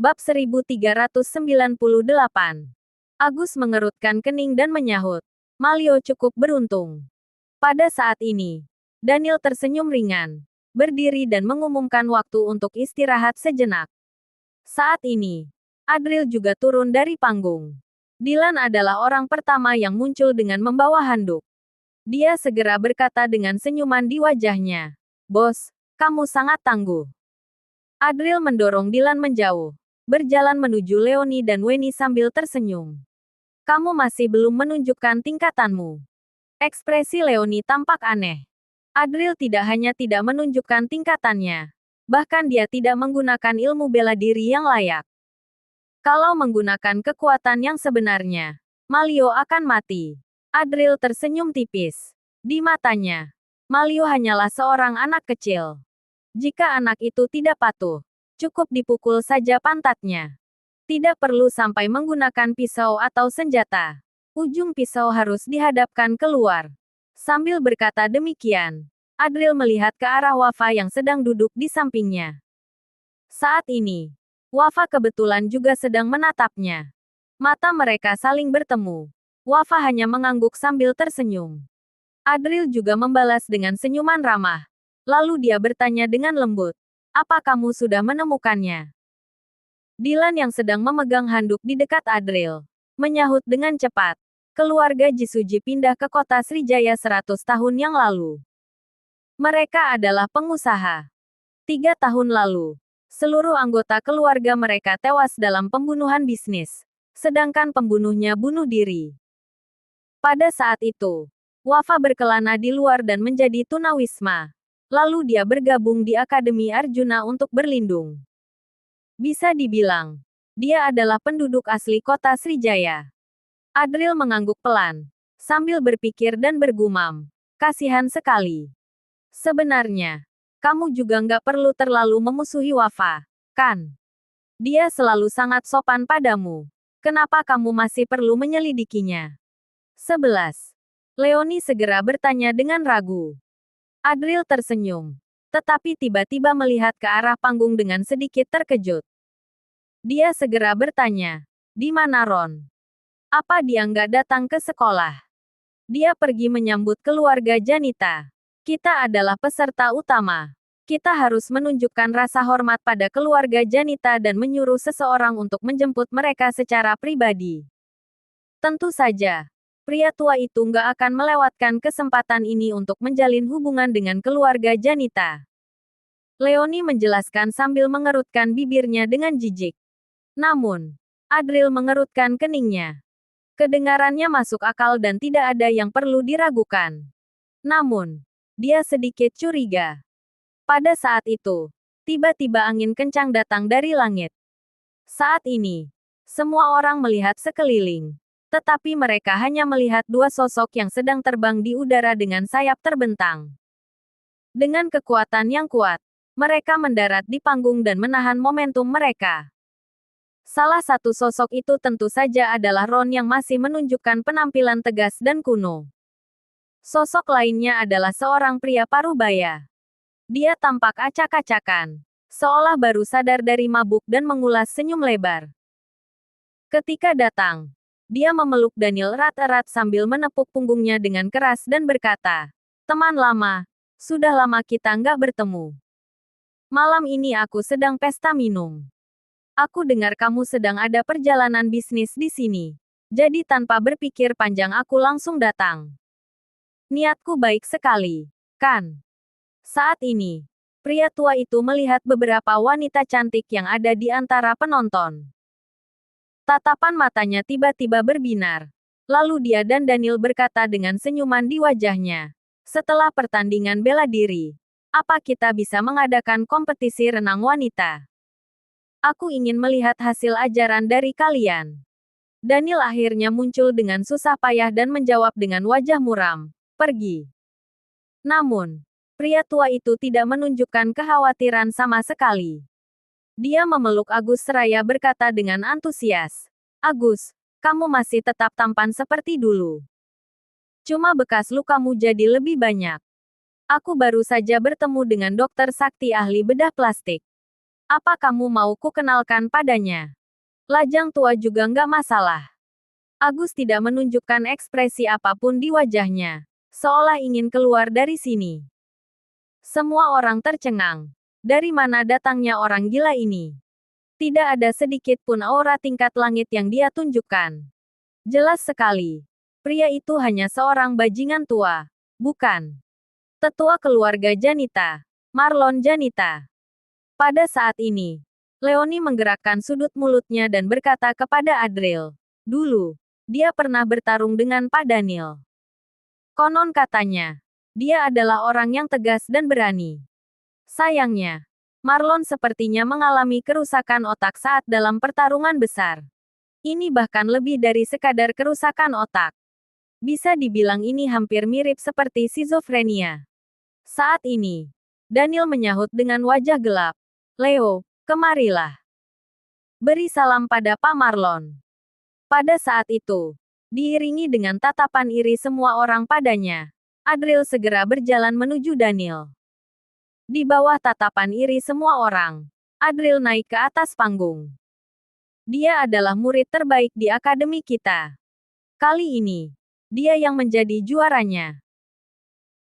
Bab 1398. Agus mengerutkan kening dan menyahut. Malio cukup beruntung. Pada saat ini, Daniel tersenyum ringan, berdiri dan mengumumkan waktu untuk istirahat sejenak. Saat ini, Adril juga turun dari panggung. Dylan adalah orang pertama yang muncul dengan membawa handuk. Dia segera berkata dengan senyuman di wajahnya, "Bos, kamu sangat tangguh." Adril mendorong Dylan menjauh, berjalan menuju Leoni dan Weni sambil tersenyum. "Kamu masih belum menunjukkan tingkatanmu." Ekspresi Leoni tampak aneh. Adril tidak hanya tidak menunjukkan tingkatannya, bahkan dia tidak menggunakan ilmu bela diri yang layak. Kalau menggunakan kekuatan yang sebenarnya, Malio akan mati. Adril tersenyum tipis. Di matanya, Malio hanyalah seorang anak kecil. Jika anak itu tidak patuh, cukup dipukul saja pantatnya. Tidak perlu sampai menggunakan pisau atau senjata. Ujung pisau harus dihadapkan keluar. Sambil berkata demikian, Adril melihat ke arah Wafa yang sedang duduk di sampingnya. Saat ini, Wafa kebetulan juga sedang menatapnya. Mata mereka saling bertemu. Wafa hanya mengangguk sambil tersenyum. Adril juga membalas dengan senyuman ramah. Lalu dia bertanya dengan lembut, "Apa kamu sudah menemukannya?" Dylan yang sedang memegang handuk di dekat Adril menyahut dengan cepat. Keluarga Jisuji pindah ke kota Srijaya 100 tahun yang lalu. Mereka adalah pengusaha. 3 tahun lalu, seluruh anggota keluarga mereka tewas dalam pembunuhan bisnis, sedangkan pembunuhnya bunuh diri. Pada saat itu, Wafa berkelana di luar dan menjadi tunawisma. Lalu dia bergabung di Akademi Arjuna untuk berlindung. Bisa dibilang, dia adalah penduduk asli kota Srijaya. Adril mengangguk pelan, sambil berpikir dan bergumam, "Kasihan sekali. Sebenarnya, kamu juga nggak perlu terlalu memusuhi Wafa, kan? Dia selalu sangat sopan padamu. Kenapa kamu masih perlu menyelidikinya?" 11. Leoni segera bertanya dengan ragu. Adril tersenyum, tetapi tiba-tiba melihat ke arah panggung dengan sedikit terkejut. Dia segera bertanya, "Di mana Ron? Apa dia nggak datang ke sekolah?" "Dia pergi menyambut keluarga Janita. Kita adalah peserta utama. Kita harus menunjukkan rasa hormat pada keluarga Janita dan menyuruh seseorang untuk menjemput mereka secara pribadi." Tentu saja, pria tua itu nggak akan melewatkan kesempatan ini untuk menjalin hubungan dengan keluarga Janita. Leoni menjelaskan sambil mengerutkan bibirnya dengan jijik. Namun, Adril mengerutkan keningnya. Kedengarannya masuk akal dan tidak ada yang perlu diragukan. Namun, dia sedikit curiga. Pada saat itu, tiba-tiba angin kencang datang dari langit. Saat ini, semua orang melihat sekeliling. Tetapi mereka hanya melihat dua sosok yang sedang terbang di udara dengan sayap terbentang. Dengan kekuatan yang kuat, mereka mendarat di panggung dan menahan momentum mereka. Salah satu sosok itu tentu saja adalah Ron yang masih menunjukkan penampilan tegas dan kuno. Sosok lainnya adalah seorang pria parubaya. Dia tampak acak-acakan, seolah baru sadar dari mabuk dan mengulas senyum lebar. Ketika datang, dia memeluk Daniel erat-erat sambil menepuk punggungnya dengan keras dan berkata, "Teman lama, sudah lama kita nggak bertemu. Malam ini aku sedang pesta minum. Aku dengar kamu sedang ada perjalanan bisnis di sini. Jadi tanpa berpikir panjang aku langsung datang. Niatku baik sekali, kan?" Saat ini, pria tua itu melihat beberapa wanita cantik yang ada di antara penonton. Tatapan matanya tiba-tiba berbinar. Lalu dia dan Daniel berkata dengan senyuman di wajahnya, "Setelah pertandingan bela diri, apa kita bisa mengadakan kompetisi renang wanita? Aku ingin melihat hasil ajaran dari kalian." Daniel akhirnya muncul dengan susah payah dan menjawab dengan wajah muram, "Pergi." Namun, pria tua itu tidak menunjukkan kekhawatiran sama sekali. Dia memeluk Agus seraya berkata dengan antusias, "Agus, kamu masih tetap tampan seperti dulu. Cuma bekas lukamu jadi lebih banyak. Aku baru saja bertemu dengan Dokter Sakti ahli bedah plastik. Apa kamu mau kukenalkan padanya? Lajang tua juga nggak masalah. Agus tidak menunjukkan ekspresi apapun di wajahnya, seolah ingin keluar dari sini. Semua orang tercengang. Dari mana datangnya orang gila ini? Tidak ada sedikit pun aura tingkat langit yang dia tunjukkan. Jelas sekali. Pria itu hanya seorang bajingan tua. Bukan. Tetua keluarga Janita. Marlon Janita. Pada saat ini, Leoni menggerakkan sudut mulutnya dan berkata kepada Adril. Dulu, dia pernah bertarung dengan Pak Daniel. Konon katanya, dia adalah orang yang tegas dan berani. Sayangnya, Marlon sepertinya mengalami kerusakan otak saat dalam pertarungan besar. Ini bahkan lebih dari sekadar kerusakan otak. Bisa dibilang ini hampir mirip seperti skizofrenia. Saat ini, Daniel menyahut dengan wajah gelap. Leo, kemarilah. Beri salam pada Pak Marlon. Pada saat itu, diiringi dengan tatapan iri semua orang padanya, Adril segera berjalan menuju Daniel. Di bawah tatapan iri semua orang, Adril naik ke atas panggung. Dia adalah murid terbaik di akademi kita. Kali ini, dia yang menjadi juaranya.